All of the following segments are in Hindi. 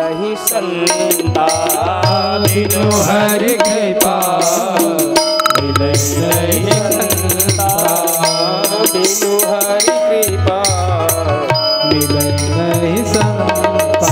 नहीं संता, बिनु हरि कृपा मिले नहीं संता, बिनु हरि कृपा मिले नहीं संता।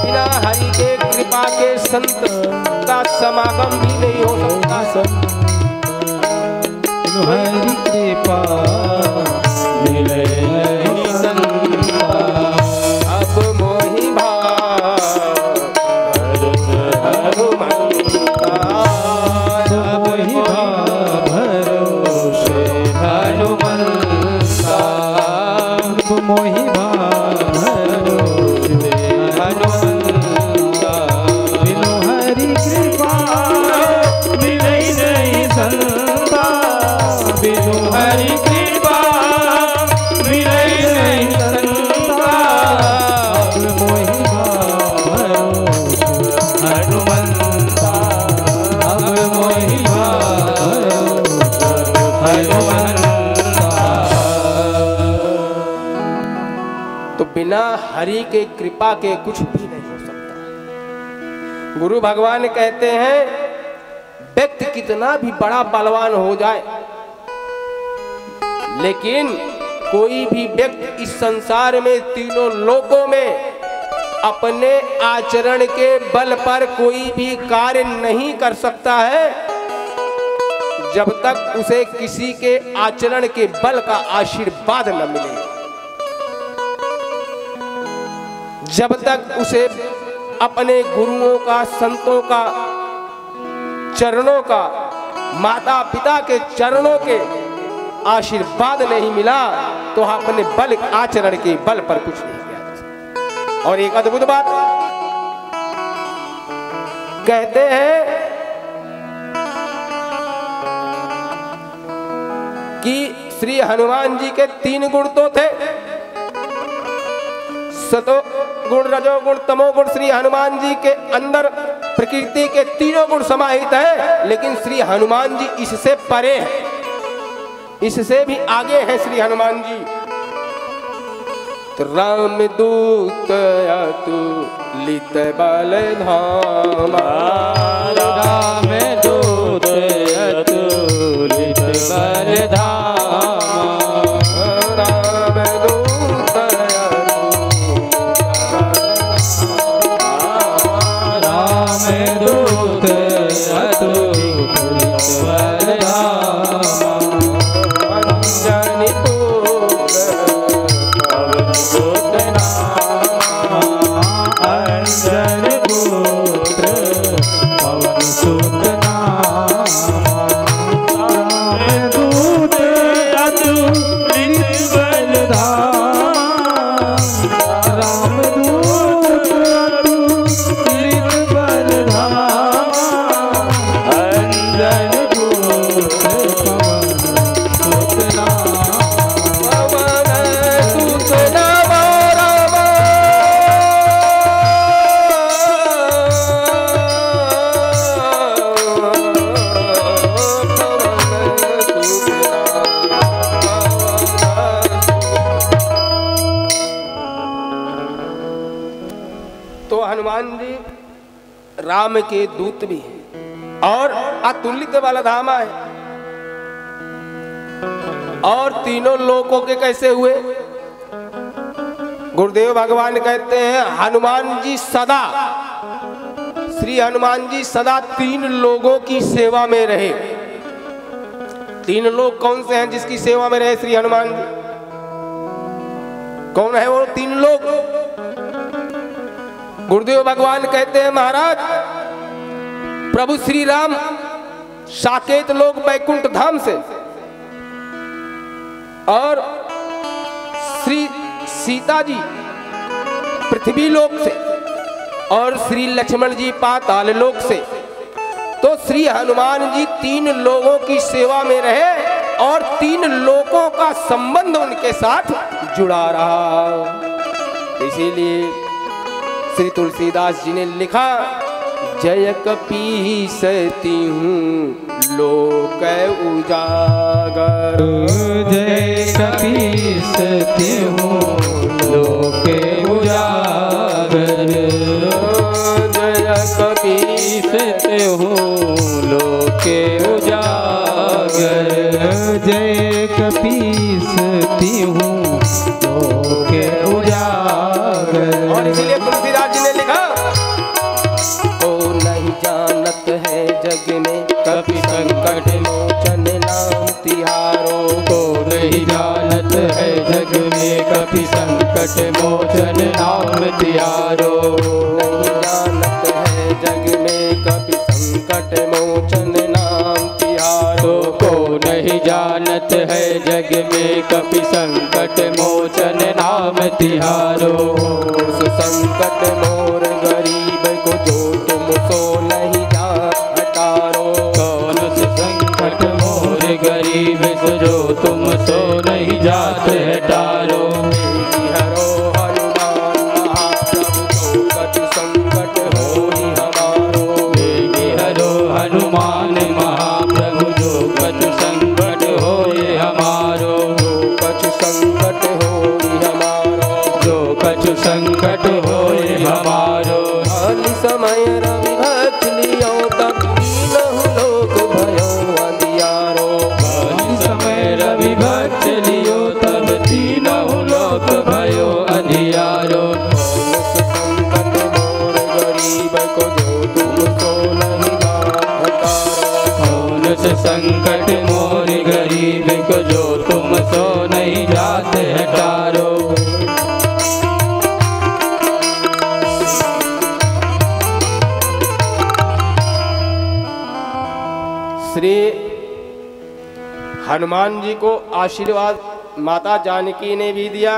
बिना हरि के कृपा के संत का समागम भी नहीं हो सकता। बिनु हरि कृपा मिले नहीं संता। अब मोहि भाव हनुमंता, अब ही भरोसे हनुमंता, अब मोहि भरोसे हनुमंता। बिनु हरि कृपा मिले नहीं संता, बिनु हरि कृपा मिले नहीं संता, अब मोहि भरोसे हनुमंता, अब मोहि भरोसे हनुमंता। तो बिना हरि के कृपा के कुछ भी नहीं हो सकता। गुरु भगवान कहते हैं व्यक्ति कितना भी बड़ा बलवान हो जाए, लेकिन कोई भी व्यक्ति इस संसार में तीनों लोकों में अपने आचरण के बल पर कोई भी कार्य नहीं कर सकता है जब तक उसे किसी के आचरण के बल का आशीर्वाद न मिले, जब तक उसे अपने गुरुओं का, संतों का, चरणों का, माता पिता के चरणों के आशीर्वाद नहीं मिला तो अपने बल, आचरण के बल पर कुछ नहीं किया जा सकता। और एक अद्भुत बात कहते हैं कि श्री हनुमान जी के 3 गुण तो थे, सतो गुण, रजोगुण, तमोगुण। श्री हनुमान जी के अंदर प्रकृति के तीनों गुण समाहित है, लेकिन श्री हनुमान जी इससे परे हैं, इससे भी आगे हैं श्री हनुमान जी। तो राम दूत अतुलित बल धामा, राम दूत अतुलित बल धामा, राम दूत राम दूत अतुलित बल धामा, अंजनी अंजन पुत्र पवन सुत नामा, राम दूत अतुलित बल धामा, राम दूत अतुलित बल धामा, अंजन पुत्र पवन सुत नामा, तो हनुमान जी राम के दूत भी हैं और अतुलित वाला धामा है। और तीनों लोकों के कैसे हुए? गुरुदेव भगवान कहते हैं हनुमान जी सदा, श्री हनुमान जी सदा 3 लोगों की सेवा में रहे। 3 लोग कौन से हैं जिसकी सेवा में रहे श्री हनुमान जी? कौन है वो 3 लोग? गुरुदेव भगवान कहते हैं महाराज, प्रभु श्री राम साकेत लोक बैकुंठ धाम से, और श्री सीता जी पृथ्वी लोक से, और श्री लक्ष्मण जी पाताल लोक से। तो श्री हनुमान जी 3 लोगों की सेवा में रहे और 3 लोगों का संबंध उनके साथ जुड़ा रहा। इसीलिए श्री तुलसीदास जी ने लिखा, जय कपीसती हूँ लोक उजागर, जय कपीसती हूँ लोक उजागर, हूँ लोके उजागर। जय कपीसती हूँ लोके उजागर। और इसीलिए तुलसीदास जी ने लिखा, ओ नहीं जानत है जग में कपि संकट मोचन नाम तिहारो। को नहीं जानत है जग में कपि संकट मोचन नाम तिहारो। नहीं जानत है जग में कपि संकट मोचन नाम तिहारो। को नहीं जानत है जग में कपि संकट मोचन नाम तिहारो। उस संकट मोर गरीब को जो तुम सो नहीं जान हटारो। कौन से संकट मोर गरीब को जो तुम सो नहीं जात हटारो। हरो हनुमान महाप्रभु जो कछु संकट होई हमारो। हरो हनुमान महाप्रभु जो कछु संकट होए हमारो। जो कछु संकट होई हमारो। जो कछु संकट होए हमारो। हानि समय रवि भक्त लियो तब तीनहु लोक भयो अंधियारो। हानि समय रवि भक्त लियो तब तीनहु लोक भयो अंधियारो। उस संकट मोर गरीब को जो तुम सो नहीं जान हटारो। कौन से संकट मोर गरीब को जो तुम सो नहीं जात हटारो। श्री हनुमान जी को आशीर्वाद माता जानकी ने भी दिया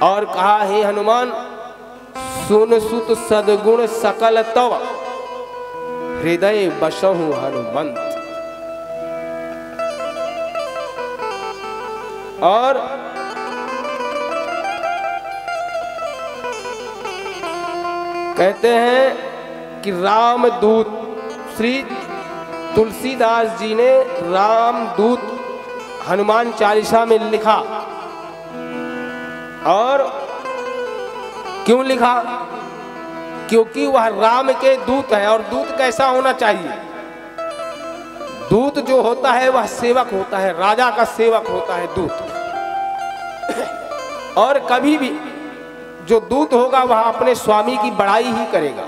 और कहा, हे हनुमान सुन सुत सद्गुण सकल तव हृदय बसहु हनुमंत। और कहते हैं कि रामदूत श्री तुलसीदास जी ने रामदूत हनुमान चालीसा में लिखा। और क्यों लिखा? क्योंकि वह राम के दूत है। और दूत कैसा होना चाहिए? दूत जो होता है वह सेवक होता है, राजा का सेवक होता है दूत। और कभी भी जो दूत होगा वह अपने स्वामी की बड़ाई ही करेगा।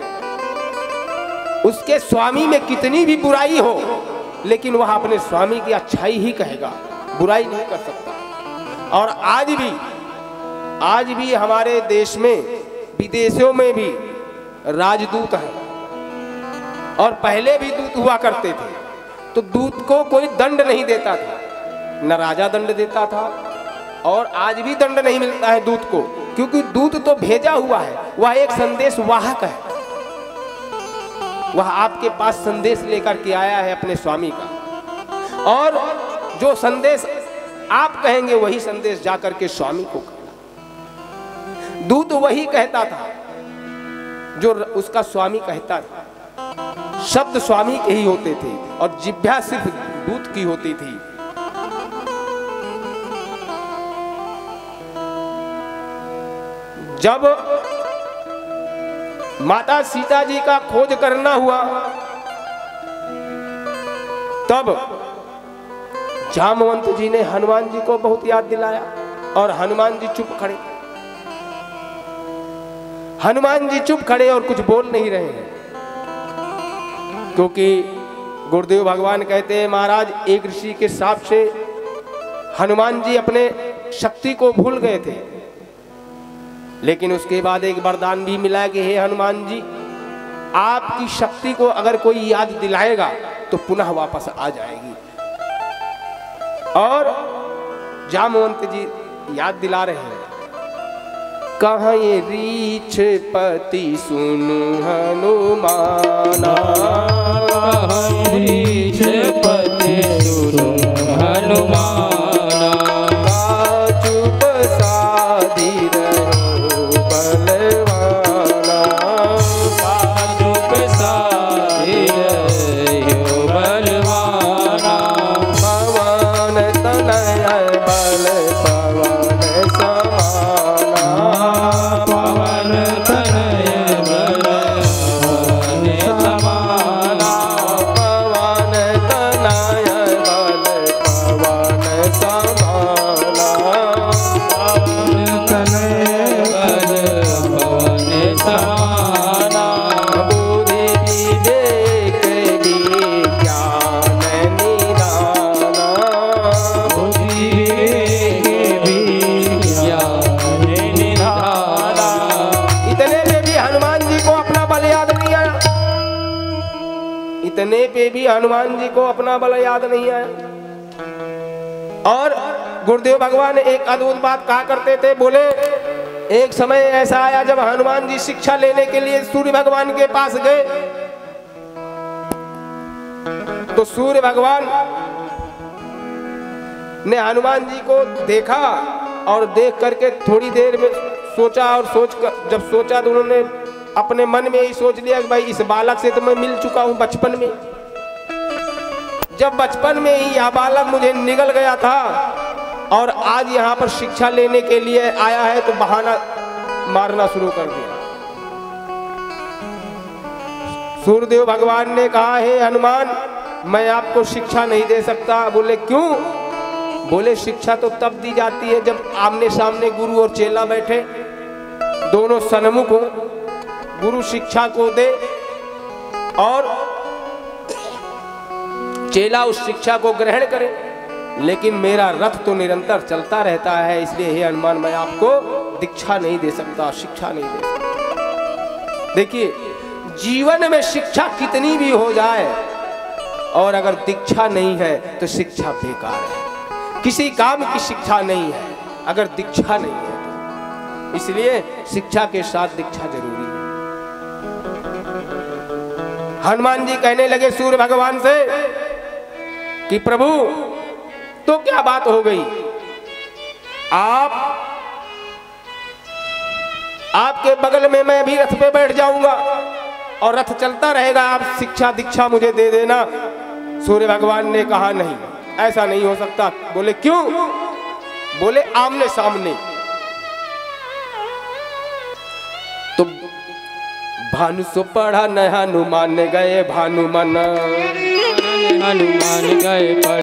उसके स्वामी में कितनी भी बुराई हो लेकिन वह अपने स्वामी की अच्छाई ही कहेगा, बुराई नहीं कर सकता। और आज भी हमारे देश में विदेशों में भी राजदूत हैं और पहले भी दूत हुआ करते थे। तो दूत को कोई दंड नहीं देता था, न राजा दंड देता था और आज भी दंड नहीं मिलता है दूत को, क्योंकि दूत तो भेजा हुआ है, वह एक संदेश वाहक है। वह आपके पास संदेश लेकर के आया है अपने स्वामी का, और जो संदेश आप कहेंगे वही संदेश जाकर के स्वामी को कहना। दूत वही कहता था जो उसका स्वामी कहता था। शब्द स्वामी के ही होते थे और जिह्वा सिर्फ दूत की होती थी। जब माता सीता जी का खोज करना हुआ तब जामवंत जी ने हनुमान जी को बहुत याद दिलाया और हनुमान जी चुप खड़े। हनुमान जी चुप खड़े और कुछ बोल नहीं रहे हैं, क्योंकि गुरुदेव भगवान कहते हैं महाराज एक ऋषि के श्राप से हनुमान जी अपने शक्ति को भूल गए थे, लेकिन उसके बाद एक वरदान भी मिला कि हे हनुमान जी आपकी शक्ति को अगर कोई याद दिलाएगा तो पुनः वापस आ जाएगी। और जामवंत जी याद दिला रहे हैं, कहाँ ये रीछ पति सुनु हनुमाना। रीछ पति सुनु हनुमाना। चुप साधी रहो बलवाना। चुप साधी रहो बलवाना। पवन तनय बल पवन समाना। पवन तनय बल पवन समाना। इतने पे भी हनुमान जी को अपना बल याद नहीं आया। और गुरुदेव भगवान एक अद्भुत बात कहा करते थे, बोले एक समय ऐसा आया जब हनुमान जी शिक्षा लेने के लिए सूर्य भगवान के पास गए, तो सूर्य भगवान ने हनुमान जी को देखा और देख करके थोड़ी देर में सोचा, और जब सोचा तो उन्होंने अपने मन में ही सोच लिया कि भाई इस बालक से तो मैं मिल चुका हूं बचपन में। जब बचपन में ही यह बालक मुझे निगल गया था और आज यहाँ पर शिक्षा लेने के लिए आया है, तो बहाना मारना शुरू कर दिया। सूर्यदेव भगवान ने कहा, हे हनुमान, मैं आपको शिक्षा नहीं दे सकता। बोले क्यों? बोले शिक्षा तो तब दी जाती है जब आमने सामने गुरु और चेला बैठे, दोनों सन्मुख हो, गुरु शिक्षा को दे और चेला उस शिक्षा को ग्रहण करे। लेकिन मेरा रथ तो निरंतर चलता रहता है, इसलिए हे हनुमान मैं आपको दीक्षा नहीं दे सकता, शिक्षा नहीं दे सकता। देखिए, जीवन में शिक्षा कितनी भी हो जाए और अगर दीक्षा नहीं है तो शिक्षा बेकार है। किसी काम की शिक्षा नहीं है अगर दीक्षा नहीं है तो। इसलिए शिक्षा के साथ दीक्षा जरूरी है। हनुमान जी कहने लगे सूर्य भगवान से कि प्रभु तो क्या बात हो गई, आपके बगल में मैं भी रथ पे बैठ जाऊंगा और रथ चलता रहेगा, आप शिक्षा दीक्षा मुझे दे देना। सूर्य भगवान ने कहा नहीं, ऐसा नहीं हो सकता। बोले क्यों? बोले आमने सामने। तो भानु सो पढ़ा न हनुमान गए भानुमन, हनुमान गए